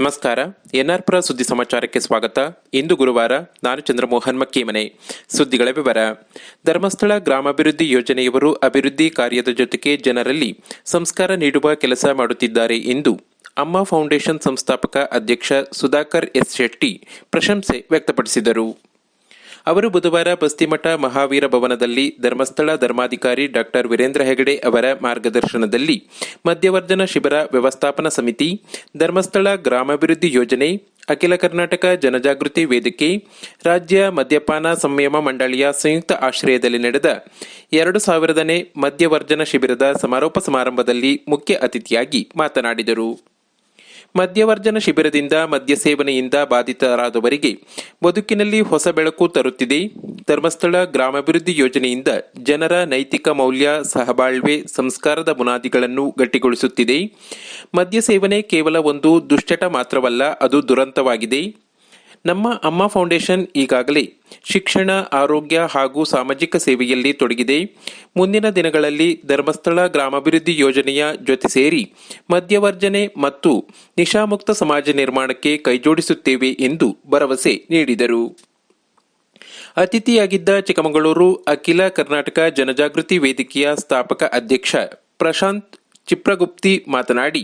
ನಮಸ್ಕಾರ. ಎನ್ಆರ್ಪುರ ಸುದ್ದಿ ಸಮಾಚಾರಕ್ಕೆ ಸ್ವಾಗತ. ಇಂದು ಗುರುವಾರ. ನಾನು ಚಂದ್ರಮೋಹನ್ ಮಕ್ಕೀಮನೆ. ಸುದ್ದಿಗಳ ವಿವರ. ಧರ್ಮಸ್ಥಳ ಗ್ರಾಮಾಭಿವೃದ್ಧಿ ಯೋಜನೆಯವರು ಅಭಿವೃದ್ಧಿ ಕಾರ್ಯದ ಜೊತೆಗೆ ಜನರಲ್ಲಿ ಸಂಸ್ಕಾರ ನೀಡುವ ಕೆಲಸ ಮಾಡುತ್ತಿದ್ದಾರೆ ಎಂದು ಅಮ್ಮ ಫೌಂಡೇಶನ್ ಸಂಸ್ಥಾಪಕ ಅಧ್ಯಕ್ಷ ಸುಧಾಕರ್ ಎಸ್ ಶೆಟ್ಟಿ ಪ್ರಶಂಸೆ ವ್ಯಕ್ತಪಡಿಸಿದರು. ಅವರು ಬುಧವಾರ ಬಸ್ತಿಮಠ ಮಹಾವೀರ ಭವನದಲ್ಲಿ ಧರ್ಮಸ್ಥಳ ಧರ್ಮಾಧಿಕಾರಿ ಡಾಕ್ಟರ್ ವೀರೇಂದ್ರ ಹೆಗಡೆ ಅವರ ಮಾರ್ಗದರ್ಶನದಲ್ಲಿ ಮಧ್ಯವರ್ಜನ ಶಿಬಿರ ವ್ಯವಸ್ಥಾಪನಾ ಸಮಿತಿ, ಧರ್ಮಸ್ಥಳ ಗ್ರಾಮಾಭಿವೃದ್ಧಿ ಯೋಜನೆ, ಅಖಿಲ ಕರ್ನಾಟಕ ಜನಜಾಗೃತಿ ವೇದಿಕೆ, ರಾಜ್ಯ ಮದ್ಯಪಾನ ಸಂಯಮ ಮಂಡಳಿಯ ಸಂಯುಕ್ತ ಆಶ್ರಯದಲ್ಲಿ ನಡೆದ 2000ನೇ ಮಧ್ಯವರ್ಜನ ಶಿಬಿರದ ಸಮಾರೋಪ ಸಮಾರಂಭದಲ್ಲಿ ಮುಖ್ಯ ಅತಿಥಿಯಾಗಿ ಮಾತನಾಡಿದರು. ಮದ್ಯವರ್ಜನ ಶಿಬಿರದಿಂದ ಮದ್ಯ ಸೇವನೆಯಿಂದ ಬಾಧಿತರಾದವರಿಗೆ ಬದುಕಿನಲ್ಲಿ ಹೊಸ ಬೆಳಕು ತರುತ್ತಿದೆ. ಧರ್ಮಸ್ಥಳ ಗ್ರಾಮಾಭಿವೃದ್ಧಿ ಯೋಜನೆಯಿಂದ ಜನರ ನೈತಿಕ ಮೌಲ್ಯ, ಸಹಬಾಳ್ವೆ, ಸಂಸ್ಕಾರದ ಬುನಾದಿಗಳನ್ನು ಗಟ್ಟಿಗೊಳಿಸುತ್ತಿದೆ. ಮದ್ಯ ಸೇವನೆ ಕೇವಲ ಒಂದು ದುಶ್ಚಟ ಮಾತ್ರವಲ್ಲ, ಅದು ದುರಂತವಾಗಿದೆ. ನಮ್ಮ ಅಮ್ಮ ಫೌಂಡೇಶನ್ ಈಗಾಗಲೇ ಶಿಕ್ಷಣ, ಆರೋಗ್ಯ ಹಾಗೂ ಸಾಮಾಜಿಕ ಸೇವೆಯಲ್ಲಿ ತೊಡಗಿದೆ. ಮುಂದಿನ ದಿನಗಳಲ್ಲಿ ಧರ್ಮಸ್ಥಳ ಗ್ರಾಮಾಭಿವೃದ್ಧಿ ಯೋಜನೆಯ ಜೊತೆ ಸೇರಿ ಮದ್ಯವರ್ಜನೆ ಮತ್ತು ನಿಶಾಮುಕ್ತ ಸಮಾಜ ನಿರ್ಮಾಣಕ್ಕೆ ಕೈಜೋಡಿಸುತ್ತೇವೆ ಎಂದು ಭರವಸೆ ನೀಡಿದರು. ಅತಿಥಿಯಾಗಿದ್ದ ಚಿಕ್ಕಮಗಳೂರು ಅಖಿಲ ಕರ್ನಾಟಕ ಜನಜಾಗೃತಿ ವೇದಿಕೆಯ ಸ್ಥಾಪಕ ಅಧ್ಯಕ್ಷ ಪ್ರಶಾಂತ್ ಚಿಪ್ರಗುಪ್ತಿ ಮಾತನಾಡಿ,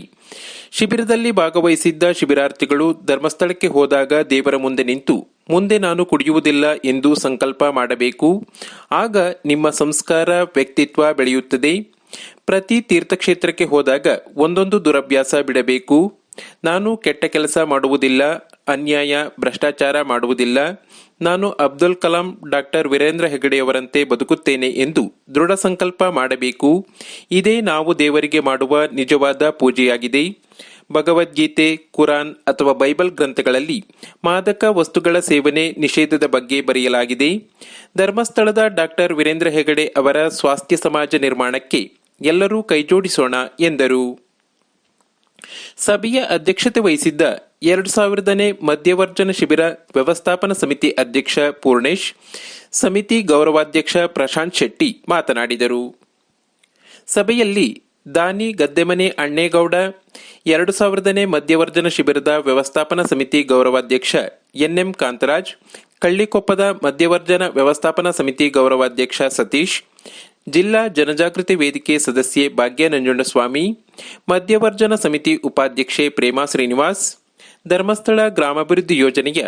ಶಿಬಿರದಲ್ಲಿ ಭಾಗವಹಿಸಿದ್ದ ಶಿಬಿರಾರ್ಥಿಗಳು ಧರ್ಮಸ್ಥಳಕ್ಕೆ ಹೋದಾಗ ದೇವರ ಮುಂದೆ ನಿಂತು ಮುಂದೆ ನಾನು ಕುಡಿಯುವುದಿಲ್ಲ ಎಂದು ಸಂಕಲ್ಪ ಮಾಡಬೇಕು. ಆಗ ನಿಮ್ಮ ಸಂಸ್ಕಾರ, ವ್ಯಕ್ತಿತ್ವ ಬೆಳೆಯುತ್ತದೆ. ಪ್ರತಿ ತೀರ್ಥಕ್ಷೇತ್ರಕ್ಕೆ ಹೋದಾಗ ಒಂದೊಂದು ದುರಭ್ಯಾಸ ಬಿಡಬೇಕು. ನಾನು ಕೆಟ್ಟ ಕೆಲಸ ಮಾಡುವುದಿಲ್ಲ, ಅನ್ಯಾಯ, ಭ್ರಷ್ಟಾಚಾರ ಮಾಡುವುದಿಲ್ಲ. ನಾನು ಅಬ್ದುಲ್ ಕಲಾಂ, ಡಾಕ್ಟರ್ ವೀರೇಂದ್ರ ಹೆಗಡೆಯವರಂತೆ ಬದುಕುತ್ತೇನೆ ಎಂದು ದೃಢ ಸಂಕಲ್ಪ ಮಾಡಬೇಕು. ಇದೇ ನಾವು ದೇವರಿಗೆ ಮಾಡುವ ನಿಜವಾದ ಪೂಜೆಯಾಗಿದೆ. ಭಗವದ್ಗೀತೆ, ಕುರಾನ್ ಅಥವಾ ಬೈಬಲ್ ಗ್ರಂಥಗಳಲ್ಲಿ ಮಾದಕ ವಸ್ತುಗಳ ಸೇವನೆ ನಿಷೇಧದ ಬಗ್ಗೆ ಬರೆಯಲಾಗಿದೆ. ಧರ್ಮಸ್ಥಳದ ಡಾಕ್ಟರ್ ವೀರೇಂದ್ರ ಹೆಗಡೆ ಅವರ ಸ್ವಾಸ್ಥ್ಯ ಸಮಾಜ ನಿರ್ಮಾಣಕ್ಕೆ ಎಲ್ಲರೂ ಕೈಜೋಡಿಸೋಣ ಎಂದರು. ಸಭೆಯ ಅಧ್ಯಕ್ಷತೆ ವಹಿಸಿದ್ದ 2000ನೇ ಮಧ್ಯವರ್ಜನ ಶಿಬಿರ ವ್ಯವಸ್ಥಾಪನಾ ಸಮಿತಿ ಅಧ್ಯಕ್ಷ ಪೂರ್ಣೇಶ್, ಸಮಿತಿ ಗೌರವಾಧ್ಯಕ್ಷ ಪ್ರಶಾಂತ್ ಶೆಟ್ಟಿ ಮಾತನಾಡಿದರು. ಸಭೆಯಲ್ಲಿ ದಾನಿ ಗದ್ದೆಮನೆ ಅಣ್ಣೇಗೌಡ, 2000ನೇ ಮಧ್ಯವರ್ಜನ ಶಿಬಿರದ ವ್ಯವಸ್ಥಾಪನಾ ಸಮಿತಿ ಗೌರವಾಧ್ಯಕ್ಷ ಎನ್ಎಂ ಕಾಂತರಾಜ್, ಕಳ್ಳಿಕೊಪ್ಪದ ಮಧ್ಯವರ್ಜನ ವ್ಯವಸ್ಥಾಪನಾ ಸಮಿತಿ ಗೌರವಾಧ್ಯಕ್ಷ ಸತೀಶ್, ಜಿಲ್ಲಾ ಜನಜಾಗೃತಿ ವೇದಿಕೆ ಸದಸ್ಯೆ ಭಾಗ್ಯ ನಂಜುಂಡಸ್ವಾಮಿ, ಮಧ್ಯವರ್ಜನ ಸಮಿತಿ ಉಪಾಧ್ಯಕ್ಷೆ ಪ್ರೇಮಾ ಶ್ರೀನಿವಾಸ್, ಧರ್ಮಸ್ಥಳ ಗ್ರಾಮಾಭಿವೃದ್ಧಿ ಯೋಜನೆಯ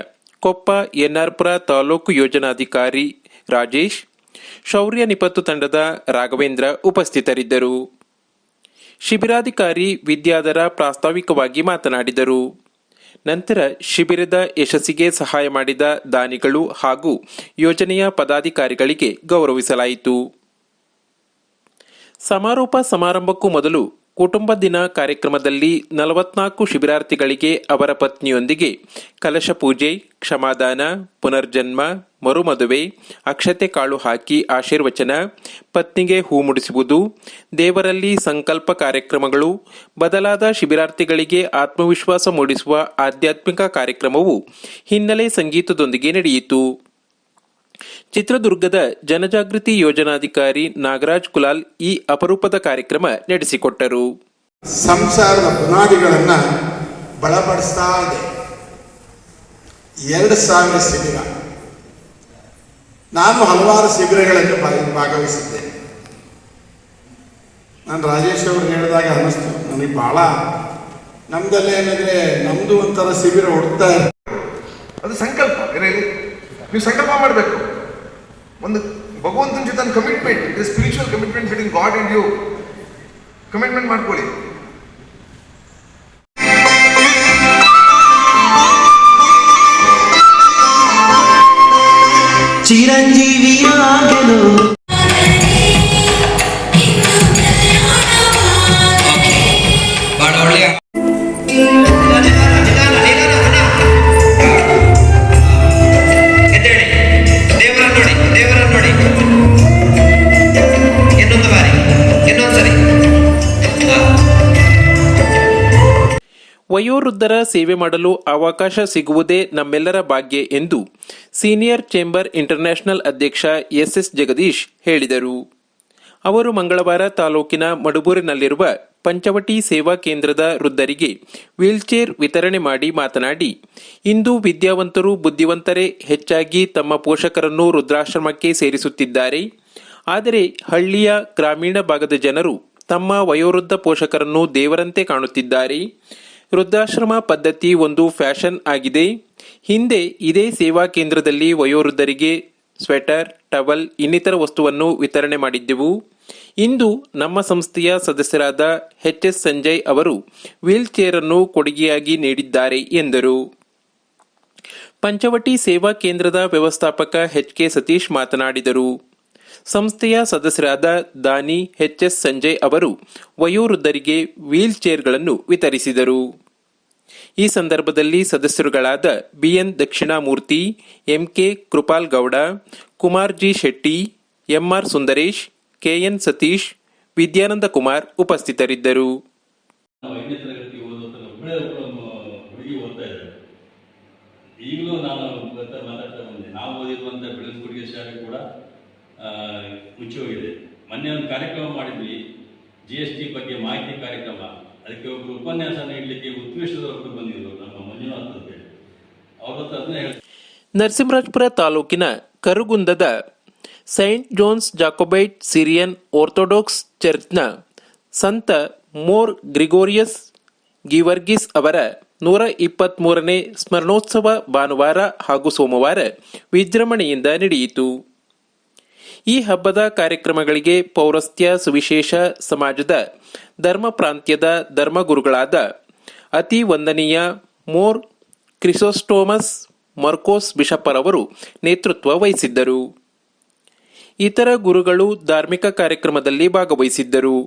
ಕೊಪ್ಪ ಎನ್ಆರ್ಪುರ ತಾಲೂಕು ಯೋಜನಾಧಿಕಾರಿ ರಾಜೇಶ್, ಶೌರ್ಯ ನಿಪತ್ತು ತಂಡದ ರಾಘವೇಂದ್ರ ಉಪಸ್ಥಿತರಿದ್ದರು. ಶಿಬಿರಾಧಿಕಾರಿ ವಿದ್ಯಾಧರ ಪ್ರಾಸ್ತಾವಿಕವಾಗಿ ಮಾತನಾಡಿದರು. ನಂತರ ಶಿಬಿರದ ಯಶಸ್ಸಿಗೆ ಸಹಾಯ ಮಾಡಿದ ದಾನಿಗಳು ಹಾಗೂ ಯೋಜನೆಯ ಪದಾಧಿಕಾರಿಗಳಿಗೆ ಗೌರವಿಸಲಾಯಿತು. ಸಮಾರೋಪ ಸಮಾರಂಭಕ್ಕೂ ಮೊದಲು ಕುಟುಂಬ ದಿನ ಕಾರ್ಯಕ್ರಮದಲ್ಲಿ 44 ಶಿಬಿರಾರ್ಥಿಗಳಿಗೆ ಅವರ ಪತ್ನಿಯೊಂದಿಗೆ ಕಲಶ ಪೂಜೆ, ಕ್ಷಮಾದಾನ, ಪುನರ್ಜನ್ಮ, ಮರುಮದುವೆ, ಅಕ್ಷತೆ ಕಾಳು ಹಾಕಿ ಆಶೀರ್ವಚನ, ಪತ್ನಿಗೆ ಹೂ ಮುಡಿಸುವುದು, ದೇವರಲ್ಲಿ ಸಂಕಲ್ಪ ಕಾರ್ಯಕ್ರಮಗಳು, ಬದಲಾದ ಶಿಬಿರಾರ್ಥಿಗಳಿಗೆ ಆತ್ಮವಿಶ್ವಾಸ ಮೂಡಿಸುವ ಆಧ್ಯಾತ್ಮಿಕ ಕಾರ್ಯಕ್ರಮವು ಹಿನ್ನೆಲೆ ಸಂಗೀತದೊಂದಿಗೆ ನಡೆಯಿತು. ಚಿತ್ರದುರ್ಗದ ಜನಜಾಗೃತಿ ಯೋಜನಾಧಿಕಾರಿ ನಾಗರಾಜ್ ಕುಲಾಲ್ ಈ ಅಪರೂಪದ ಕಾರ್ಯಕ್ರಮ ನಡೆಸಿಕೊಟ್ಟರು. ಸಂಸಾರದ ಬುನಾದಿಗಳನ್ನು ಬಲಪಡಿಸ್ತಾ ಇದೆ. 2000 ಶಿಬಿರ. ನಾನು ಹಲವಾರು ಶಿಬಿರಗಳಲ್ಲಿ ಭಾಗವಹಿಸಿದ್ದೇನೆ. ನಾನು ರಾಜೇಶ್ ಅವರು ಹೇಳಿದಾಗ ಅನ್ನಿಸ್ತು ನನಗೆ ಬಹಳ, ನಮ್ದೆಲ್ಲ ಏನಂದ್ರೆ ನಮ್ದು ಒಂಥರ ಶಿಬಿರ ಹುಡ್ತಾ ಇರ್ತದೆ. ಅದು ಸಂಕಲ್ಪ. ನೀವು ಸಂಕಲ್ಪ ಮಾಡಬೇಕು. ಒಂದು ಭಗವಂತನ ಜೊತೆ commitment, it is spiritual commitment between God and you. Commitment ಮಾಡ್ಕೊಳ್ಳಿ. ಚಿರಂಜೀವಿಯಾಗಲು ಬಹಳ ಒಳ್ಳೆಯ ವಯೋವೃದ್ಧರ ಸೇವೆ ಮಾಡಲು ಅವಕಾಶ ಸಿಗುವುದೇ ನಮ್ಮೆಲ್ಲರ ಭಾಗ್ಯ ಎಂದು ಸೀನಿಯರ್ ಚೇಂಬರ್ ಇಂಟರ್ನ್ಯಾಷನಲ್ ಅಧ್ಯಕ್ಷ ಎಸ್ ಜಗದೀಶ್ ಹೇಳಿದರು. ಅವರು ಮಂಗಳವಾರ ತಾಲೂಕಿನ ಮಡುಬೂರಿನಲ್ಲಿರುವ ಪಂಚವಟಿ ಸೇವಾ ಕೇಂದ್ರದ ವೃದ್ಧರಿಗೆ ವೀಲ್ಚೇರ್ ವಿತರಣೆ ಮಾಡಿ ಮಾತನಾಡಿ, ಇಂದು ವಿದ್ಯಾವಂತರು ಬುದ್ಧಿವಂತರೇ ಹೆಚ್ಚಾಗಿ ತಮ್ಮ ಪೋಷಕರನ್ನು ವೃದ್ಧಾಶ್ರಮಕ್ಕೆ ಸೇರಿಸುತ್ತಿದ್ದಾರೆ. ಆದರೆ ಹಳ್ಳಿಯ ಗ್ರಾಮೀಣ ಭಾಗದ ಜನರು ತಮ್ಮ ವಯೋವೃದ್ಧ ಪೋಷಕರನ್ನು ದೇವರಂತೆ ಕಾಣುತ್ತಿದ್ದಾರೆ. ವೃದ್ಧಾಶ್ರಮ ಪದ್ಧತಿ ಒಂದು ಫ್ಯಾಷನ್ ಆಗಿದೆ. ಹಿಂದೆ ಇದೇ ಸೇವಾ ಕೇಂದ್ರದಲ್ಲಿ ವಯೋವೃದ್ಧರಿಗೆ ಸ್ವೆಟರ್, ಟವಲ್ ಇನ್ನಿತರ ವಸ್ತುವನ್ನು ವಿತರಣೆ ಮಾಡಿದ್ದೆವು. ಇಂದು ನಮ್ಮ ಸಂಸ್ಥೆಯ ಸದಸ್ಯರಾದ ಎಚ್ ಸಂಜಯ್ ಅವರು ವೀಲ್ ಚೇರ್ ಅನ್ನು ಕೊಡುಗೆಯಾಗಿ ನೀಡಿದ್ದಾರೆ ಎಂದರು. ಪಂಚವಟಿ ಸೇವಾ ಕೇಂದ್ರದ ವ್ಯವಸ್ಥಾಪಕ ಎಚ್ ಸತೀಶ್ ಮಾತನಾಡಿದರು. ಸಂಸ್ಥೆಯ ಸದಸ್ಯರಾದ ದಾನಿ ಎಚ್ ಸಂಜಯ್ ಅವರು ವಯೋವೃದ್ಧರಿಗೆ ವೀಲ್ ಚೇರ್ಗಳನ್ನು ವಿತರಿಸಿದರು. ಈ ಸಂದರ್ಭದಲ್ಲಿ ಸದಸ್ಯರುಗಳಾದ BN Dakshinamurthy, MK Kripal Gowda, Kumar G Shetty, MR Sundaresh, KN Satish, Vidyananda Kumar ಉಪಸ್ಥಿತರಿದ್ದರು. 5ನೇ ತರಗತಿ ಹುಡುಗಿ ಓದ್ತಾ ಇದ್ದಾರೆ. ಈಗಲೂ ನಾನು ಮಾತಾಡ್ತಾ ಬಂದೆ, ನಾವು ಓದಿರುವಂಥ ಬೆಳಗುಡಿಗೆ ಶಾಲೆ ಕೂಡ ಮುಚ್ಚಿ ಹೋಗಿದೆ. ಮೊನ್ನೆ ಒಂದು ಕಾರ್ಯಕ್ರಮ ಮಾಡಿದ್ವಿ, GST ಬಗ್ಗೆ ಮಾಹಿತಿ ಕಾರ್ಯಕ್ರಮ. ಅದಕ್ಕೆ ಒಬ್ಬರು ಉಪನ್ಯಾಸ ನೀಡಲಿಕ್ಕೆ ಉತ್ಕೃಷ್ಟದವರು ಬಂದಿದ್ರು, ನಮ್ಮ ಮಂಜುನಾಥ್ ಅಂತೇಳಿ. ಅವ್ರ ಹತ್ರ ಅದನ್ನ ಹೇಳ್ತಾರೆ. ನರಸಿಂಹರಾಜಪುರ ತಾಲೂಕಿನ ಕರುಗುಂದದ ಸೈಂಟ್ ಜೋನ್ಸ್ ಜಾಕೋಬೈಟ್ ಸಿರಿಯನ್ ಆರ್ಥೋಡಾಕ್ಸ್ ಚರ್ಚ್ನ ಸಂತ ಮೋರ್ ಗ್ರಿಗೋರಿಯಸ್ ಗಿವರ್ಗಿಸ್ ಅವರ 123ನೇ ಸ್ಮರಣೋತ್ಸವ ಭಾನುವಾರ ಹಾಗೂ ಸೋಮವಾರ ವಿಜೃಂಭಣೆಯಿಂದ ನಡೆಯಿತು. ಈ ಹಬ್ಬದ ಕಾರ್ಯಕ್ರಮಗಳಿಗೆ ಪೌರಸ್ತ್ಯ ಸುವಿಶೇಷ ಸಮಾಜದ ಧರ್ಮ ಪ್ರಾಂತ್ಯದ ಧರ್ಮಗುರುಗಳಾದ ಅತಿ ವಂದನೀಯ ಮೋರ್ ಕ್ರಿಸೋಸ್ಟೋಮಸ್ ಮರ್ಕೋಸ್ ಬಿಷಪ್ಪರವರು ನೇತೃತ್ವ ವಹಿಸಿದ್ದರು. ಇತರ ಗುರುಗಳು ಧಾರ್ಮಿಕ ಕಾರ್ಯಕ್ರಮದಲ್ಲಿ ಭಾಗವಹಿಸಿದ್ದರು.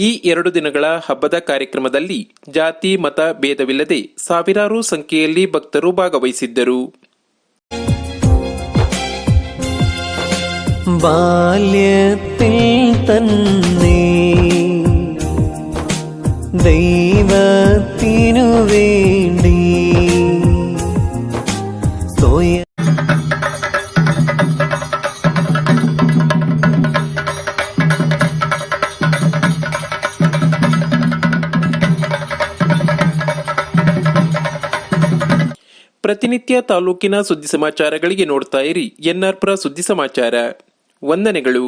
ಈ 2 ದಿನಗಳ ಹಬ್ಬದ ಕಾರ್ಯಕ್ರಮದಲ್ಲಿ ಜಾತಿ ಮತ ಭೇದವಿಲ್ಲದೆ ಸಾವಿರಾರು ಸಂಖ್ಯೆಯಲ್ಲಿ ಭಕ್ತರು ಭಾಗವಹಿಸಿದ್ದರು. ബാല്യത്തിൽ തന്നെ ദൈവത്തിനു വേണ്ടി ಪ್ರತಿನಿತ್ಯ ತಾಲೂಕಿನ ಸುದ್ದಿ ಸಮಾಚಾರಗಳಿಗೆ ನೋಡ್ತಾ ಇರಿ ಎನ್ಆರ್ ಪುರ ಸುದ್ದಿ ಸಮಾಚಾರ. ವಂದನೆಗಳು.